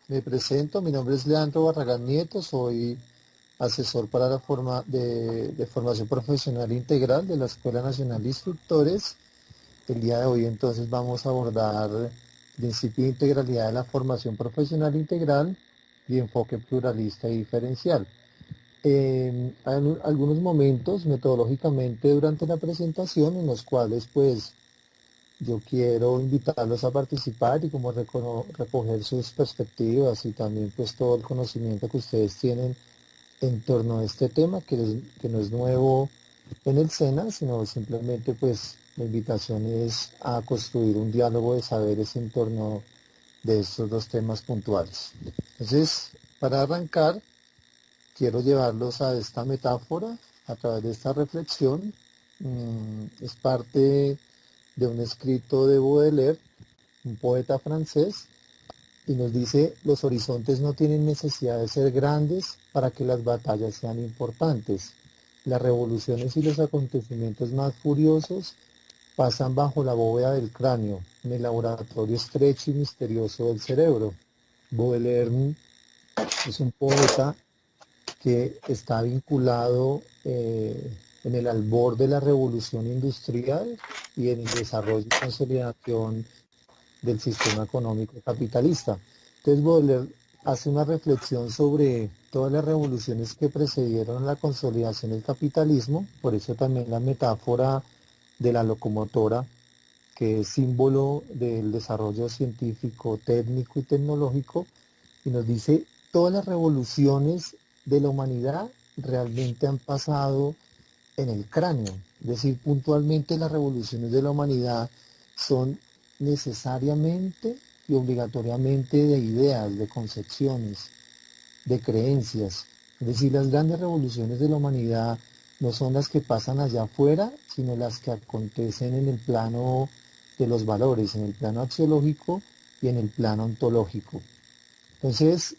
Me presento, mi nombre es Leandro Barragán Nieto, soy asesor para la de formación profesional integral de la Escuela Nacional de Instructores. El día de hoy entonces vamos a abordar principio de integralidad de la formación profesional integral y enfoque pluralista y diferencial. Hay algunos momentos metodológicamente durante la presentación en los cuales pues yo quiero invitarlos a participar y como recoger sus perspectivas y también pues todo el conocimiento que ustedes tienen en torno a este tema que no es nuevo en el SENA, sino simplemente pues la invitación es a construir un diálogo de saberes en torno de estos dos temas puntuales. Entonces, para arrancar, quiero llevarlos a esta metáfora a través de esta reflexión. Es parte de un escrito de Baudelaire, un poeta francés, y nos dice, los horizontes no tienen necesidad de ser grandes para que las batallas sean importantes. Las revoluciones y los acontecimientos más furiosos pasan bajo la bóveda del cráneo, en el laboratorio estrecho y misterioso del cerebro. Baudelaire es un poeta que está vinculado en el albor de la revolución industrial y en el desarrollo y consolidación del sistema económico capitalista. Entonces Baudelaire hace una reflexión sobre todas las revoluciones que precedieron la consolidación del capitalismo, por eso también la metáfora de la locomotora, que es símbolo del desarrollo científico, técnico y tecnológico, y nos dice, todas las revoluciones de la humanidad realmente han pasado en el cráneo. Es decir, puntualmente las revoluciones de la humanidad son necesariamente y obligatoriamente de ideas, de concepciones, de creencias. Es decir, las grandes revoluciones de la humanidad no son las que pasan allá afuera, sino las que acontecen en el plano de los valores, en el plano axiológico y en el plano ontológico. Entonces,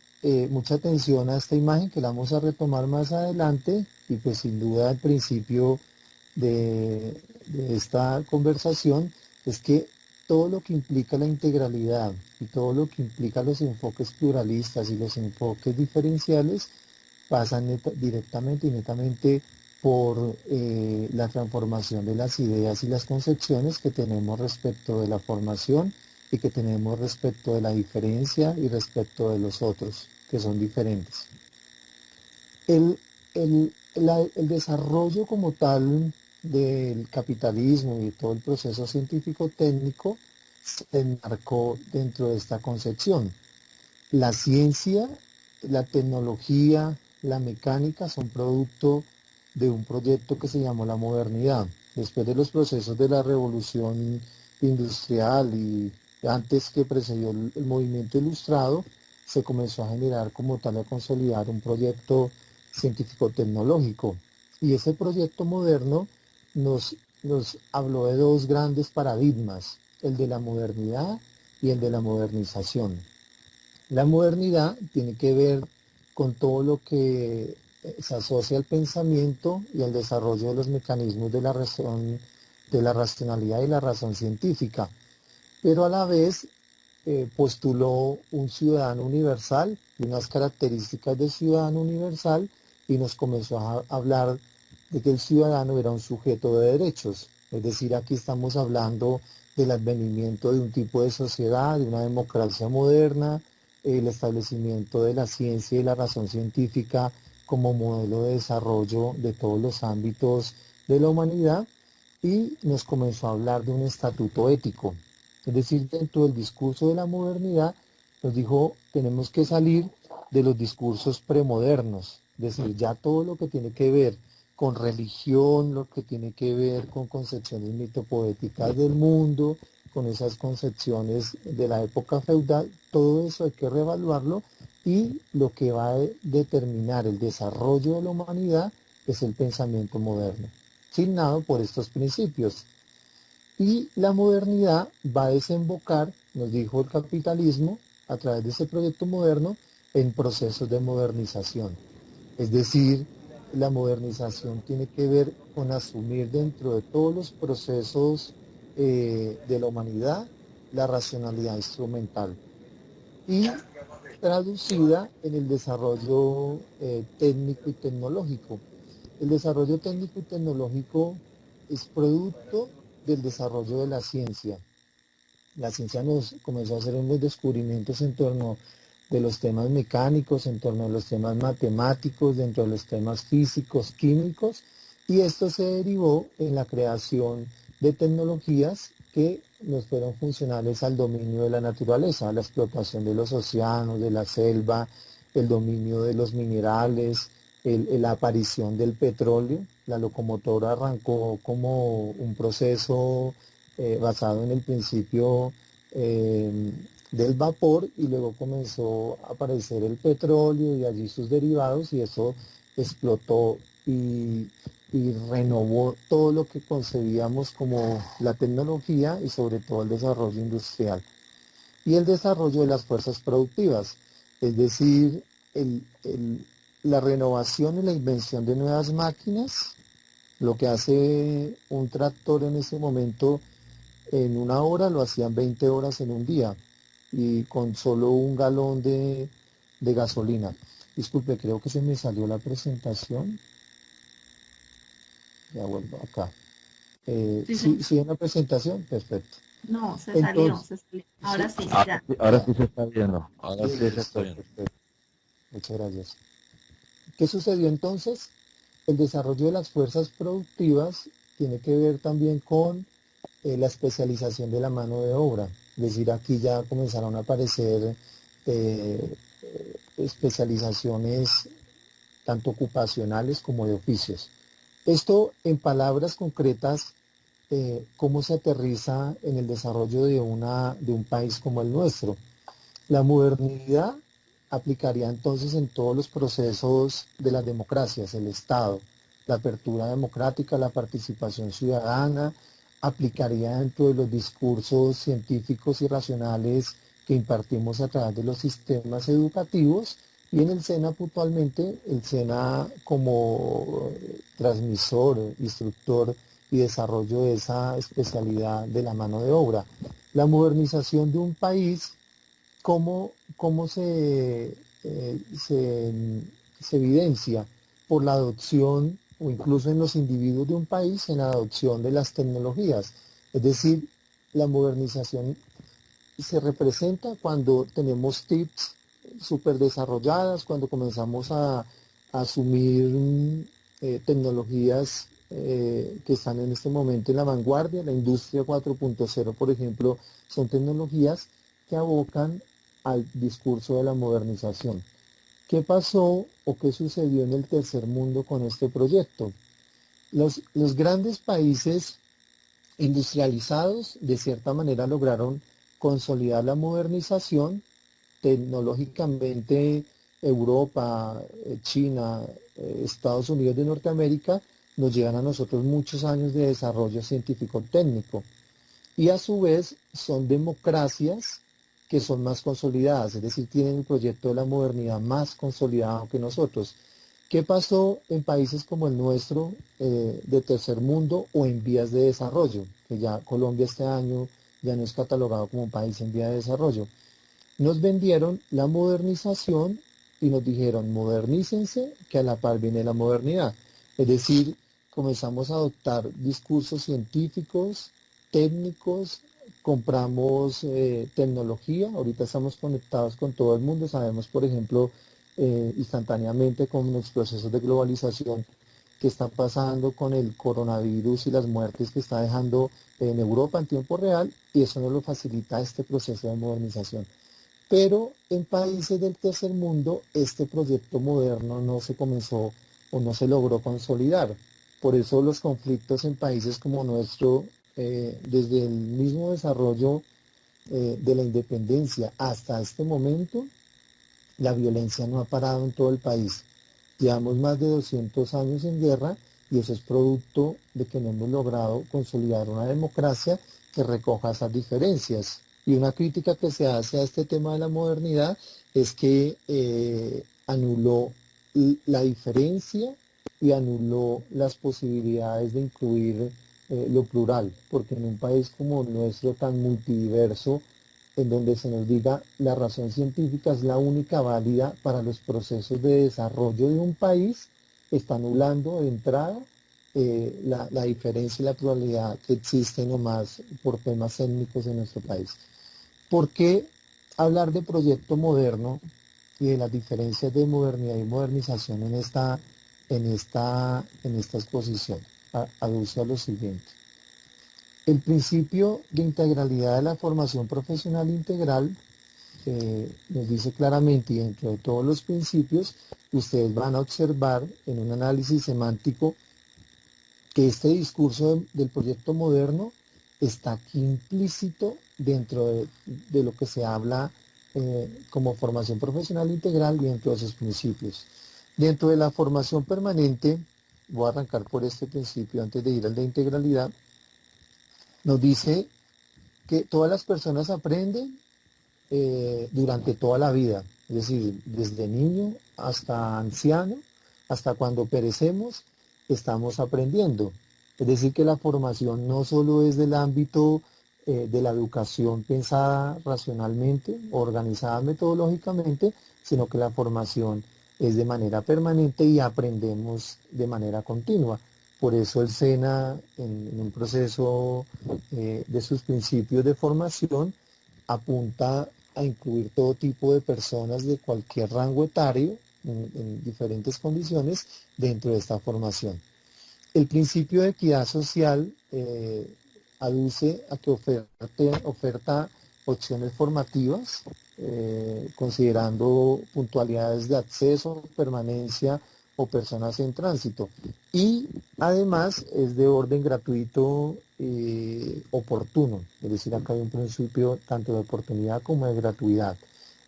mucha atención a esta imagen que la vamos a retomar más adelante y pues sin duda el principio de esta conversación es que todo lo que implica la integralidad y todo lo que implica los enfoques pluralistas y los enfoques diferenciales pasan directamente y netamente por la transformación de las ideas y las concepciones que tenemos respecto de la formación y que tenemos respecto de la diferencia y respecto de los otros, que son diferentes. El desarrollo como tal del capitalismo y de todo el proceso científico-técnico se enmarcó dentro de esta concepción. La ciencia, la tecnología, la mecánica son producto de un proyecto que se llamó la modernidad. Después de los procesos de la revolución industrial y antes que precedió el movimiento ilustrado, se comenzó a generar como tal a consolidar un proyecto científico-tecnológico. Y ese proyecto moderno nos habló de dos grandes paradigmas, el de la modernidad y el de la modernización. La modernidad tiene que ver con todo lo que se asocia al pensamiento y al desarrollo de los mecanismos de la razón, de la racionalidad y la razón científica, pero a la vez postuló un ciudadano universal y unas características de ciudadano universal y nos comenzó a hablar de que el ciudadano era un sujeto de derechos. Es decir, aquí estamos hablando del advenimiento de un tipo de sociedad, de una democracia moderna, el establecimiento de la ciencia y la razón científica como modelo de desarrollo de todos los ámbitos de la humanidad y nos comenzó a hablar de un estatuto ético. Es decir, dentro del discurso de la modernidad nos dijo, tenemos que salir de los discursos premodernos, es decir, ya todo lo que tiene que ver con religión, lo que tiene que ver con concepciones mitopoéticas del mundo, con esas concepciones de la época feudal, todo eso hay que reevaluarlo y lo que va a determinar el desarrollo de la humanidad es el pensamiento moderno, signado por estos principios. Y la modernidad va a desembocar, nos dijo el capitalismo, a través de ese proyecto moderno, en procesos de modernización. Es decir, la modernización tiene que ver con asumir dentro de todos los procesos de la humanidad la racionalidad instrumental. Y traducida en el desarrollo técnico y tecnológico. El desarrollo técnico y tecnológico es producto del desarrollo de la ciencia. La ciencia nos comenzó a hacer unos descubrimientos en torno de los temas mecánicos, en torno de los temas matemáticos, dentro de los temas físicos, químicos, y esto se derivó en la creación de tecnologías que nos fueron funcionales al dominio de la naturaleza, a la explotación de los océanos, de la selva, el dominio de los minerales, la aparición del petróleo. La locomotora arrancó como un proceso basado en el principio eh, del vapor y luego comenzó a aparecer el petróleo y allí sus derivados y eso explotó y renovó todo lo que concebíamos como la tecnología y sobre todo el desarrollo industrial y el desarrollo de las fuerzas productivas, es decir, la renovación y la invención de nuevas máquinas. Lo que hace un tractor en ese momento en una hora lo hacían 20 horas en un día y con solo un galón de gasolina. Disculpe, creo que se me salió la presentación. Ya vuelvo acá. Sí, Sí, señor. sí, en la presentación, perfecto. No, se salió, Entonces, se salió. sí, Ahora sí, ya. Ahora sí se está viendo. Ahora sí se está listo, viendo. perfecto. Muchas gracias. ¿Qué sucedió entonces? El desarrollo de las fuerzas productivas tiene que ver también con la especialización de la mano de obra. Es decir, aquí ya comenzaron a aparecer especializaciones tanto ocupacionales como de oficios. Esto en palabras concretas, ¿cómo se aterriza en el desarrollo de un país como el nuestro? La modernidad aplicaría entonces en todos los procesos de las democracias, el Estado, la apertura democrática, la participación ciudadana, aplicaría dentro de los discursos científicos y racionales que impartimos a través de los sistemas educativos y en el SENA puntualmente, el SENA como transmisor, instructor y desarrollo de esa especialidad de la mano de obra. La modernización de un país cómo se evidencia por la adopción o incluso en los individuos de un país en la adopción de las tecnologías. Es decir, la modernización se representa cuando tenemos TICs súper desarrolladas, cuando comenzamos a asumir tecnologías que están en este momento en la vanguardia. La industria 4.0, por ejemplo, son tecnologías que abocan al discurso de la modernización. ¿Qué pasó o qué sucedió en el tercer mundo con este proyecto? Los grandes países industrializados de cierta manera lograron consolidar la modernización tecnológicamente. Europa, China, Estados Unidos de Norteamérica nos llevan a nosotros muchos años de desarrollo científico técnico y a su vez son democracias que son más consolidadas, es decir, tienen el proyecto de la modernidad más consolidado que nosotros. ¿Qué pasó en países como el nuestro, de tercer mundo o en vías de desarrollo? Que ya Colombia este año ya no es catalogado como un país en vía de desarrollo. Nos vendieron la modernización y nos dijeron, modernícense, que a la par viene la modernidad. Es decir, comenzamos a adoptar discursos científicos, técnicos, compramos tecnología, ahorita estamos conectados con todo el mundo, sabemos, por ejemplo, instantáneamente con los procesos de globalización que están pasando con el coronavirus y las muertes que está dejando en Europa en tiempo real, y eso nos lo facilita este proceso de modernización. Pero en países del tercer mundo este proyecto moderno no se comenzó o no se logró consolidar. Por eso los conflictos en países como nuestro, desde el mismo desarrollo de la independencia hasta este momento, la violencia no ha parado en todo el país. Llevamos más de 200 años en guerra y eso es producto de que no hemos logrado consolidar una democracia que recoja esas diferencias. Y una crítica que se hace a este tema de la modernidad es que anuló la diferencia y anuló las posibilidades de incluir lo plural, porque en un país como el nuestro tan multidiverso, en donde se nos diga la razón científica es la única válida para los procesos de desarrollo de un país, está anulando de entrada la diferencia y la pluralidad que existe nomás por temas étnicos en nuestro país. ¿Por qué hablar de proyecto moderno y de las diferencias de modernidad y modernización en esta exposición? Aduce a lo siguiente. El principio de integralidad de la formación profesional integral nos dice claramente, y dentro de todos los principios, ustedes van a observar en un análisis semántico que este discurso del proyecto moderno está aquí implícito dentro de lo que se habla como formación profesional integral y dentro de sus principios. Dentro de la formación permanente, voy a arrancar por este principio antes de ir al de integralidad, nos dice que todas las personas aprenden durante toda la vida, es decir, desde niño hasta anciano, hasta cuando perecemos, estamos aprendiendo. Es decir, que la formación no solo es del ámbito de la educación pensada racionalmente, organizada metodológicamente, sino que la formación es de manera permanente y aprendemos de manera continua. Por eso el SENA, en un proceso de sus principios de formación, apunta a incluir todo tipo de personas de cualquier rango etario en diferentes condiciones dentro de esta formación. El principio de equidad social aduce a que oferta opciones formativas, considerando puntualidades de acceso, permanencia o personas en tránsito. Y además es de orden gratuito oportuno, es decir, acá hay un principio tanto de oportunidad como de gratuidad.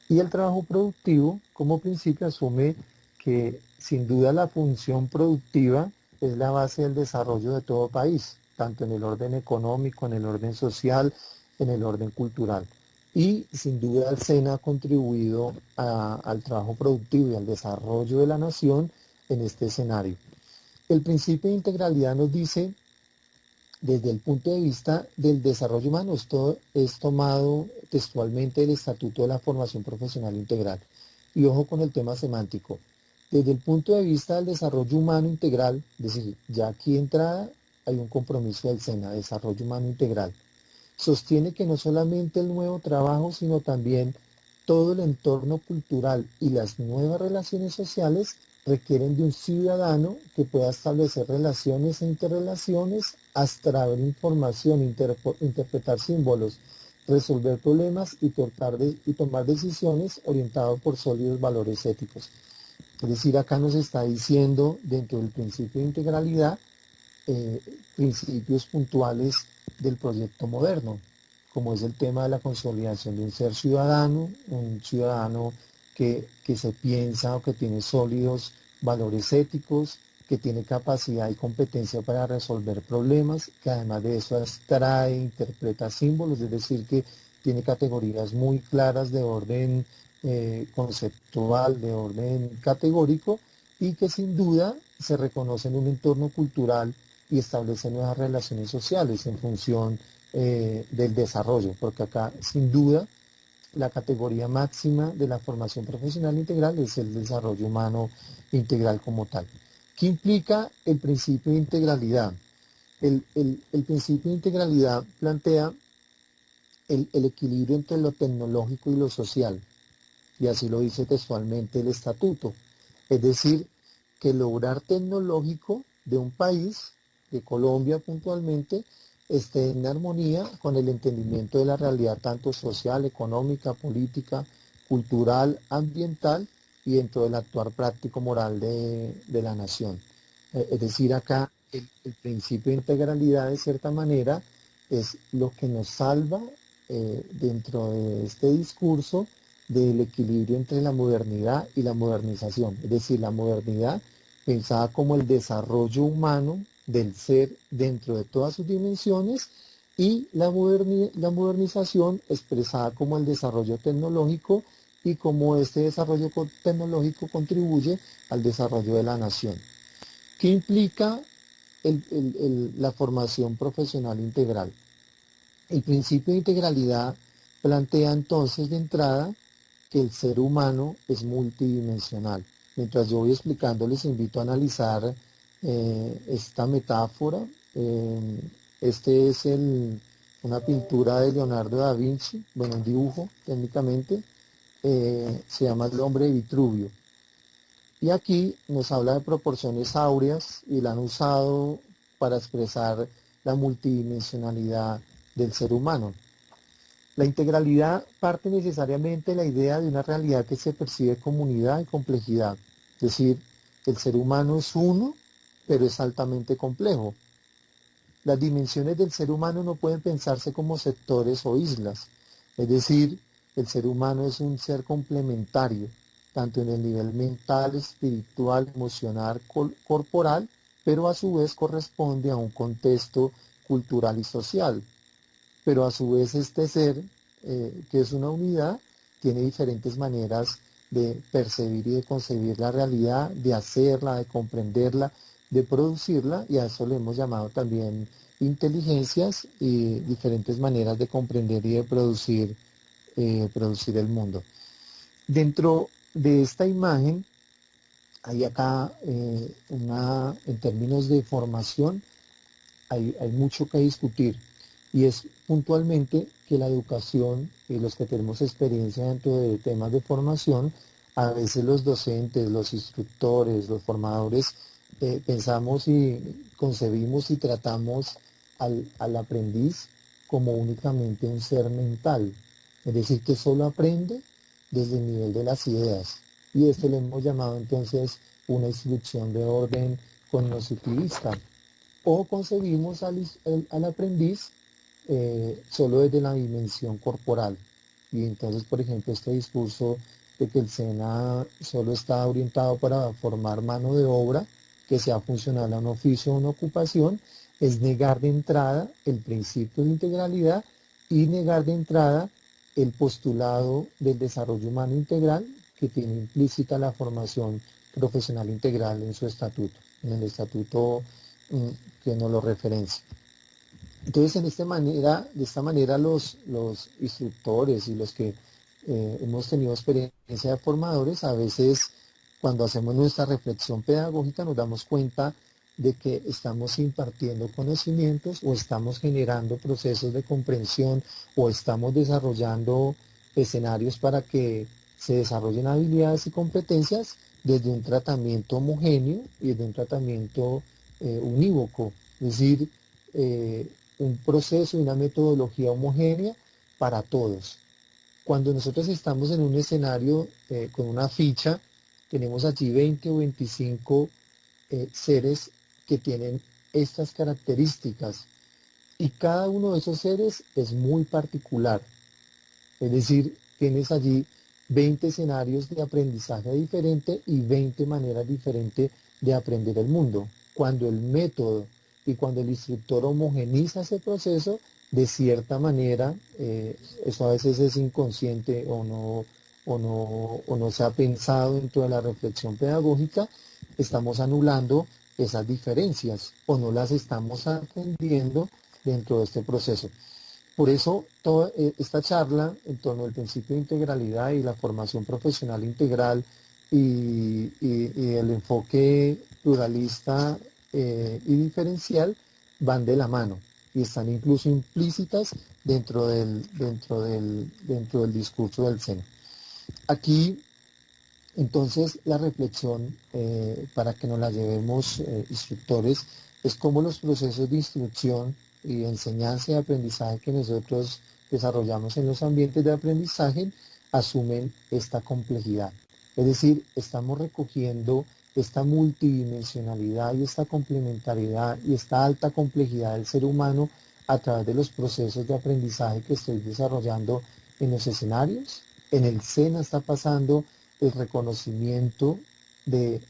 Y el trabajo productivo como principio asume que sin duda la función productiva es la base del desarrollo de todo país, tanto en el orden económico, en el orden social, en el orden cultural. Y sin duda el SENA ha contribuido al trabajo productivo y al desarrollo de la nación en este escenario. El principio de integralidad nos dice, desde el punto de vista del desarrollo humano, esto es tomado textualmente del Estatuto de la Formación Profesional Integral. Y ojo con el tema semántico. Desde el punto de vista del desarrollo humano integral, es decir, ya aquí de entrada hay un compromiso del SENA, desarrollo humano integral. Sostiene que no solamente el nuevo trabajo, sino también todo el entorno cultural y las nuevas relaciones sociales requieren de un ciudadano que pueda establecer relaciones e interrelaciones, abstraer información, interpretar símbolos, resolver problemas y tomar decisiones orientadas por sólidos valores éticos. Es decir, acá nos está diciendo, dentro del principio de integralidad, principios puntuales del proyecto moderno, como es el tema de la consolidación de un ciudadano que se piensa o que tiene sólidos valores éticos, que tiene capacidad y competencia para resolver problemas, que además de eso abstrae, interpreta símbolos, es decir, que tiene categorías muy claras de orden conceptual, de orden categórico, y que sin duda se reconoce en un entorno cultural y establece nuevas relaciones sociales en función del desarrollo, porque acá sin duda la categoría máxima de la formación profesional integral es el desarrollo humano integral como tal. ¿Qué implica el principio de integralidad? El principio de integralidad plantea el equilibrio entre lo tecnológico y lo social, y así lo dice textualmente el estatuto. Es decir, que el obrar tecnológico de un país, de Colombia puntualmente, esté en armonía con el entendimiento de la realidad tanto social, económica, política, cultural, ambiental y dentro del actuar práctico moral de la nación. Es decir, acá el principio de integralidad de cierta manera es lo que nos salva dentro de este discurso del equilibrio entre la modernidad y la modernización. Es decir, la modernidad pensada como el desarrollo humano del ser dentro de todas sus dimensiones y la modernización expresada como el desarrollo tecnológico y cómo este desarrollo tecnológico contribuye al desarrollo de la nación. ¿Qué implica la formación profesional integral? El principio de integralidad plantea entonces de entrada que el ser humano es multidimensional. Mientras yo voy explicando, les invito a analizar esta metáfora. Este es una pintura de Leonardo da Vinci, bueno, un dibujo técnicamente, se llama El hombre de Vitruvio. Y aquí nos habla de proporciones áureas y la han usado para expresar la multidimensionalidad del ser humano. La integralidad parte necesariamente de la idea de una realidad que se percibe como unidad y complejidad. Es decir, el ser humano es uno, pero es altamente complejo. Las dimensiones del ser humano no pueden pensarse como sectores o islas. Es decir, el ser humano es un ser complementario, tanto en el nivel mental, espiritual, emocional, corporal, pero a su vez corresponde a un contexto cultural y social. Pero a su vez este ser, que es una unidad, tiene diferentes maneras de percibir y de concebir la realidad, de hacerla, de comprenderla, de producirla, y a eso le hemos llamado también inteligencias y diferentes maneras de comprender y de producir el mundo. Dentro de esta imagen hay acá en términos de formación, hay mucho que discutir, y es puntualmente que la educación y los que tenemos experiencia dentro de temas de formación, a veces los docentes, los instructores, los formadores, pensamos y concebimos y tratamos al aprendiz como únicamente un ser mental, es decir, que solo aprende desde el nivel de las ideas. Y esto lo hemos llamado entonces una instrucción de orden cognitivista. O concebimos al aprendiz solo desde la dimensión corporal. Y entonces, por ejemplo, este discurso de que el SENA solo está orientado para formar mano de obra que sea funcional a un oficio o una ocupación, es negar de entrada el principio de integralidad y negar de entrada el postulado del desarrollo humano integral que tiene implícita la formación profesional integral en su estatuto, en el estatuto que nos lo referencia. Entonces, de esta manera los instructores y los que hemos tenido experiencia de formadores, a veces cuando hacemos nuestra reflexión pedagógica nos damos cuenta de que estamos impartiendo conocimientos o estamos generando procesos de comprensión o estamos desarrollando escenarios para que se desarrollen habilidades y competencias desde un tratamiento homogéneo y desde un tratamiento unívoco, es decir, un proceso y una metodología homogénea para todos. Cuando nosotros estamos en un escenario con una ficha, tenemos allí 20 o 25 seres que tienen estas características y cada uno de esos seres es muy particular. Es decir, tienes allí 20 escenarios de aprendizaje diferente y 20 maneras diferentes de aprender el mundo. Cuando el método y cuando el instructor homogeniza ese proceso, de cierta manera, eso a veces es inconsciente o no se ha pensado dentro de la reflexión pedagógica, estamos anulando esas diferencias o no las estamos atendiendo dentro de este proceso. Por eso, toda esta charla en torno al principio de integralidad y la formación profesional integral y el enfoque pluralista y diferencial van de la mano y están incluso implícitas dentro del discurso del SENA. Aquí, entonces, la reflexión para que nos la llevemos instructores es cómo los procesos de instrucción y enseñanza y aprendizaje que nosotros desarrollamos en los ambientes de aprendizaje asumen esta complejidad. Es decir, estamos recogiendo esta multidimensionalidad y esta complementariedad y esta alta complejidad del ser humano a través de los procesos de aprendizaje que estoy desarrollando en los escenarios. En el SENA está pasando el reconocimiento de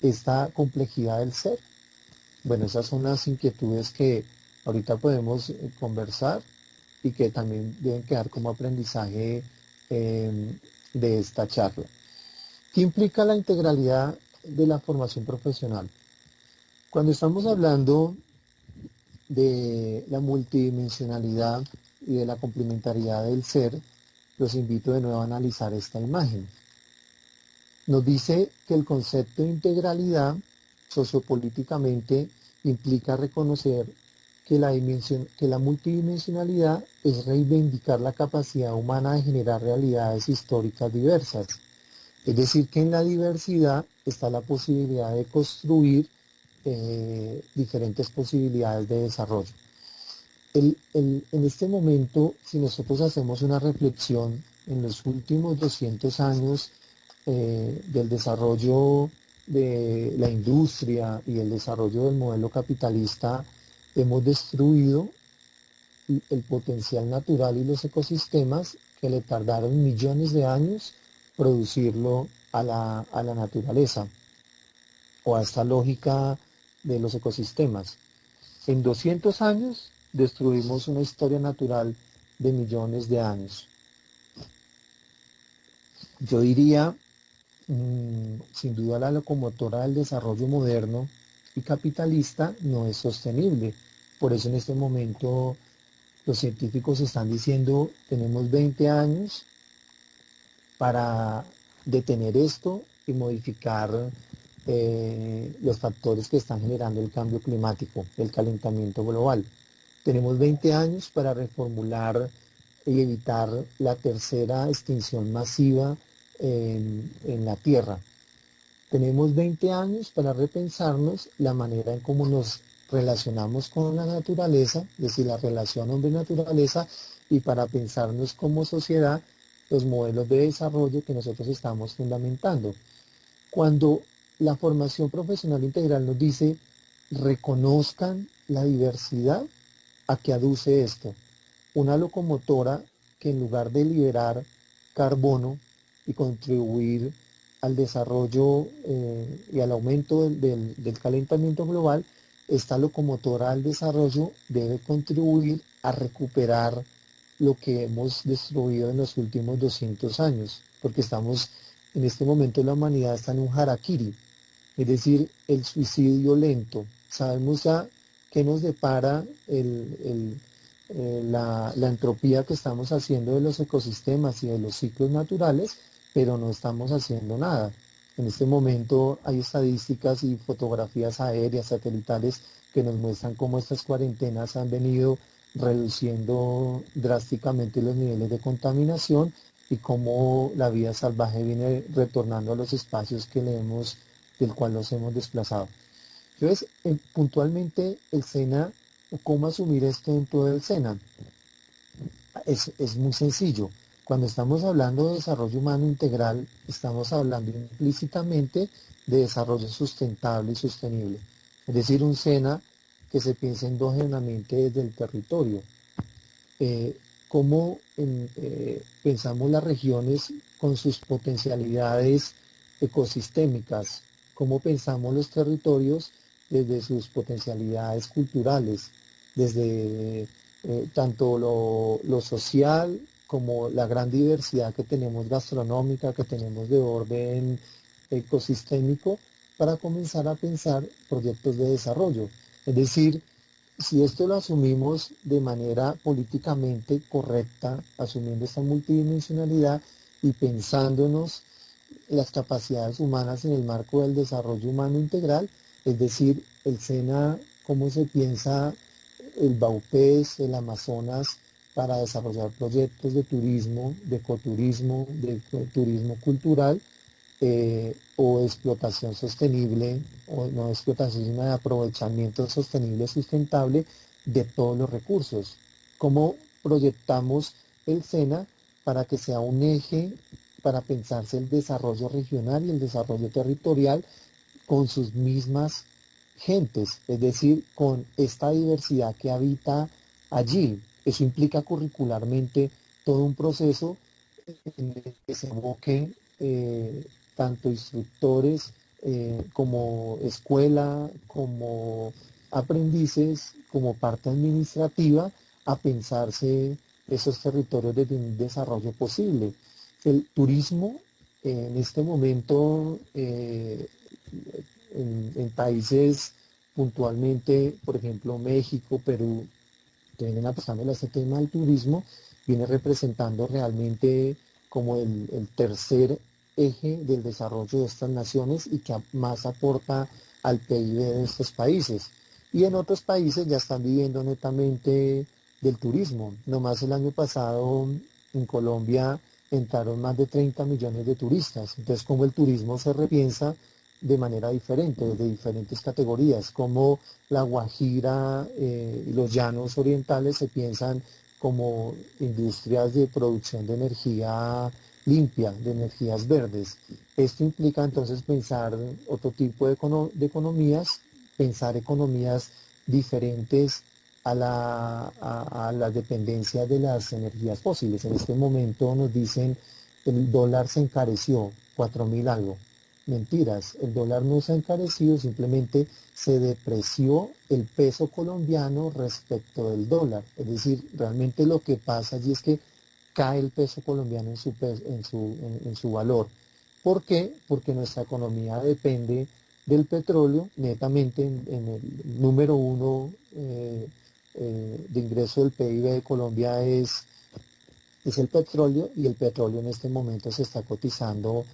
esta complejidad del ser. Bueno, esas son las inquietudes que ahorita podemos conversar y que también deben quedar como aprendizaje de esta charla. ¿Qué implica la integralidad de la formación profesional? Cuando estamos hablando de la multidimensionalidad y de la complementariedad del ser, los invito de nuevo a analizar esta imagen. Nos dice que el concepto de integralidad sociopolíticamente implica reconocer que la multidimensionalidad es reivindicar la capacidad humana de generar realidades históricas diversas. Es decir, que en la diversidad está la posibilidad de construir diferentes posibilidades de desarrollo. En este momento, si nosotros hacemos una reflexión en los últimos 200 años del desarrollo de la industria y el desarrollo del modelo capitalista, hemos destruido el potencial natural y los ecosistemas que le tardaron millones de años producirlo a la naturaleza o a esta lógica de los ecosistemas. En 200 años destruimos una historia natural de millones de años. Yo diría, sin duda la locomotora del desarrollo moderno y capitalista no es sostenible. Por eso en este momento los científicos están diciendo, tenemos 20 años para detener esto y modificar los factores que están generando el cambio climático, el calentamiento global. Tenemos 20 años para reformular y evitar la tercera extinción masiva en la Tierra. Tenemos 20 años para repensarnos la manera en cómo nos relacionamos con la naturaleza, es decir, la relación hombre-naturaleza, y para pensarnos como sociedad los modelos de desarrollo que nosotros estamos fundamentando. Cuando la formación profesional integral nos dice reconozcan la diversidad, ¿a qué aduce esto? Una locomotora que en lugar de liberar carbono y contribuir al desarrollo y al aumento del calentamiento global, esta locomotora al desarrollo debe contribuir a recuperar lo que hemos destruido en los últimos 200 años, porque estamos, en este momento la humanidad está en un harakiri, es decir, el suicidio lento. Sabemos ya qué nos depara la entropía que estamos haciendo de los ecosistemas y de los ciclos naturales, pero no estamos haciendo nada. En este momento hay estadísticas y fotografías aéreas, satelitales, que nos muestran cómo estas cuarentenas han venido reduciendo drásticamente los niveles de contaminación y cómo la vida salvaje viene retornando a los espacios del cual los hemos desplazado. Entonces, puntualmente el SENA, ¿cómo asumir esto dentro del SENA? Es muy sencillo. Cuando estamos hablando de desarrollo humano integral, estamos hablando implícitamente de desarrollo sustentable y sostenible. Es decir, un SENA que se piense endógenamente desde el territorio. Cómo pensamos las regiones con sus potencialidades ecosistémicas, cómo pensamos los territorios desde sus potencialidades culturales, desde tanto lo social como la gran diversidad que tenemos gastronómica, que tenemos de orden ecosistémico, para comenzar a pensar proyectos de desarrollo. Es decir, si esto lo asumimos de manera políticamente correcta, asumiendo esta multidimensionalidad y pensándonos las capacidades humanas en el marco del desarrollo humano integral, es decir, el SENA, cómo se piensa el Baupés, el Amazonas, para desarrollar proyectos de turismo, de ecoturismo, de turismo cultural, o explotación sostenible, o no explotación, sino de aprovechamiento sostenible sustentable de todos los recursos. ¿Cómo proyectamos el SENA para que sea un eje para pensarse el desarrollo regional y el desarrollo territorial con sus mismas gentes, es decir, con esta diversidad que habita allí? Eso implica curricularmente todo un proceso en el que se evoquen tanto instructores como escuela, como aprendices, como parte administrativa, a pensarse esos territorios de un desarrollo posible. El turismo en este momento en países puntualmente, por ejemplo, México, Perú, que vienen apostando a este tema del turismo, viene representando realmente como el tercer eje del desarrollo de estas naciones y que más aporta al PIB de estos países. Y en otros países ya están viviendo netamente del turismo. Nomás el año pasado en Colombia entraron más de 30 millones de turistas. Entonces, como el turismo se repiensa de manera diferente, de diferentes categorías, como la Guajira y los llanos orientales se piensan como industrias de producción de energía limpia, de energías verdes. Esto implica entonces pensar otro tipo de economías, pensar economías diferentes a las dependencias de las energías fósiles. En este momento nos dicen el dólar se encareció, 4.000 algo. Mentiras, el dólar no se ha encarecido, simplemente se depreció el peso colombiano respecto del dólar. Es decir, realmente lo que pasa allí es que cae el peso colombiano en su valor. ¿Por qué? Porque nuestra economía depende del petróleo, netamente en el número uno de ingreso del PIB de Colombia es el petróleo, y el petróleo en este momento se está cotizando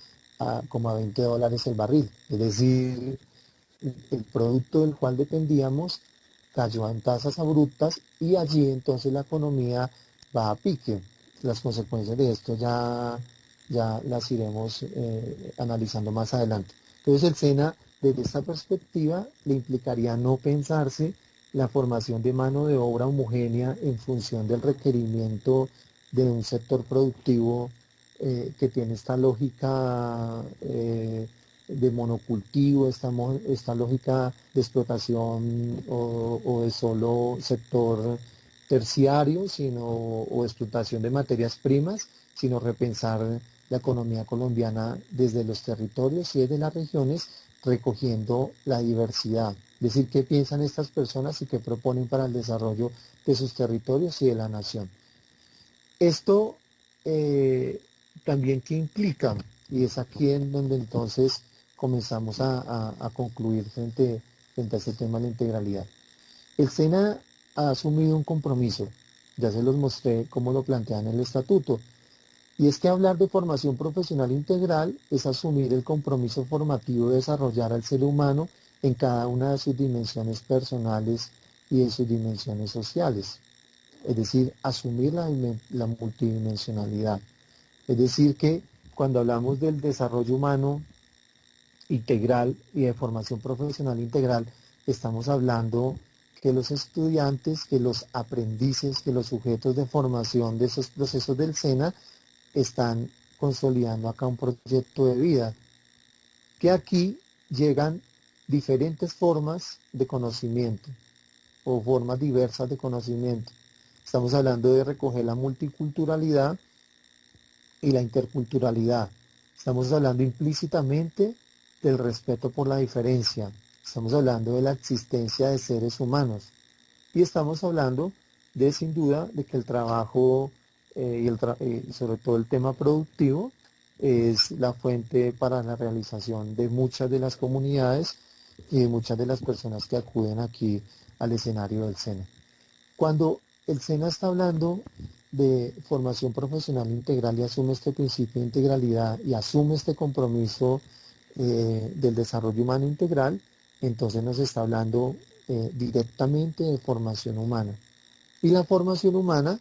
como a $20 el barril. Es decir, el producto del cual dependíamos cayó en tasas abruptas y allí entonces la economía va a pique. Las consecuencias de esto ya las iremos analizando más adelante. Entonces el SENA, desde esta perspectiva, le implicaría no pensarse la formación de mano de obra homogénea en función del requerimiento de un sector productivo que tiene esta lógica de monocultivo, esta lógica de explotación o de solo sector terciario, o explotación de materias primas, sino repensar la economía colombiana desde los territorios y desde las regiones, recogiendo la diversidad. Es decir, qué piensan estas personas y qué proponen para el desarrollo de sus territorios y de la nación. Esto también qué implica, y es aquí en donde entonces comenzamos a concluir frente a este tema de la integralidad. El SENA ha asumido un compromiso, ya se los mostré cómo lo plantean en el estatuto, y es que hablar de formación profesional integral es asumir el compromiso formativo de desarrollar al ser humano en cada una de sus dimensiones personales y de sus dimensiones sociales. Es decir, asumir la multidimensionalidad. Es decir, que cuando hablamos del desarrollo humano integral y de formación profesional integral, estamos hablando que los estudiantes, que los aprendices, que los sujetos de formación de esos procesos del SENA están consolidando acá un proyecto de vida, que aquí llegan diferentes formas de conocimiento o formas diversas de conocimiento. Estamos hablando de recoger la multiculturalidad y la interculturalidad. Estamos hablando implícitamente del respeto por la diferencia. Estamos hablando de la existencia de seres humanos. Y estamos hablando de, sin duda, de que el trabajo y sobre todo el tema productivo es la fuente para la realización de muchas de las comunidades y de muchas de las personas que acuden aquí al escenario del SENA. Cuando el SENA está hablando de formación profesional integral y asume este principio de integralidad y asume este compromiso del desarrollo humano integral, entonces nos está hablando directamente de formación humana. Y la formación humana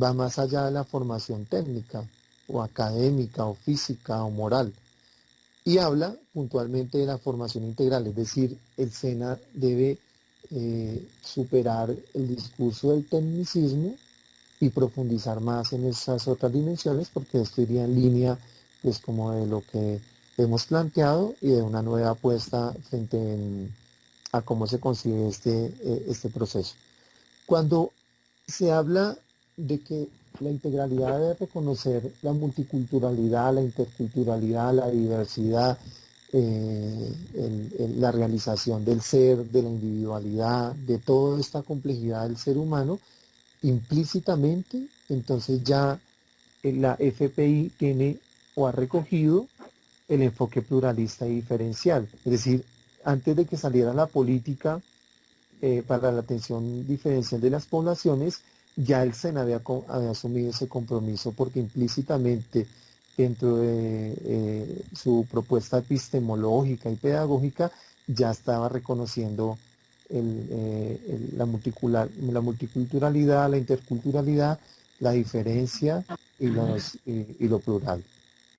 va más allá de la formación técnica o académica o física o moral. Y habla puntualmente de la formación integral, es decir, el SENA debe superar el discurso del tecnicismo y profundizar más en esas otras dimensiones, porque esto iría en línea pues como de lo que hemos planteado y de una nueva apuesta a cómo se concibe este proceso. Cuando se habla de que la integralidad debe reconocer la multiculturalidad, la interculturalidad, la diversidad, la realización del ser, de la individualidad, de toda esta complejidad del ser humano, implícitamente, entonces ya la FPI tiene o ha recogido el enfoque pluralista y diferencial. Es decir, antes de que saliera la política para la atención diferencial de las poblaciones, ya el SENA había asumido ese compromiso porque implícitamente dentro de su propuesta epistemológica y pedagógica ya estaba reconociendo la multiculturalidad, la interculturalidad, la diferencia y lo plural.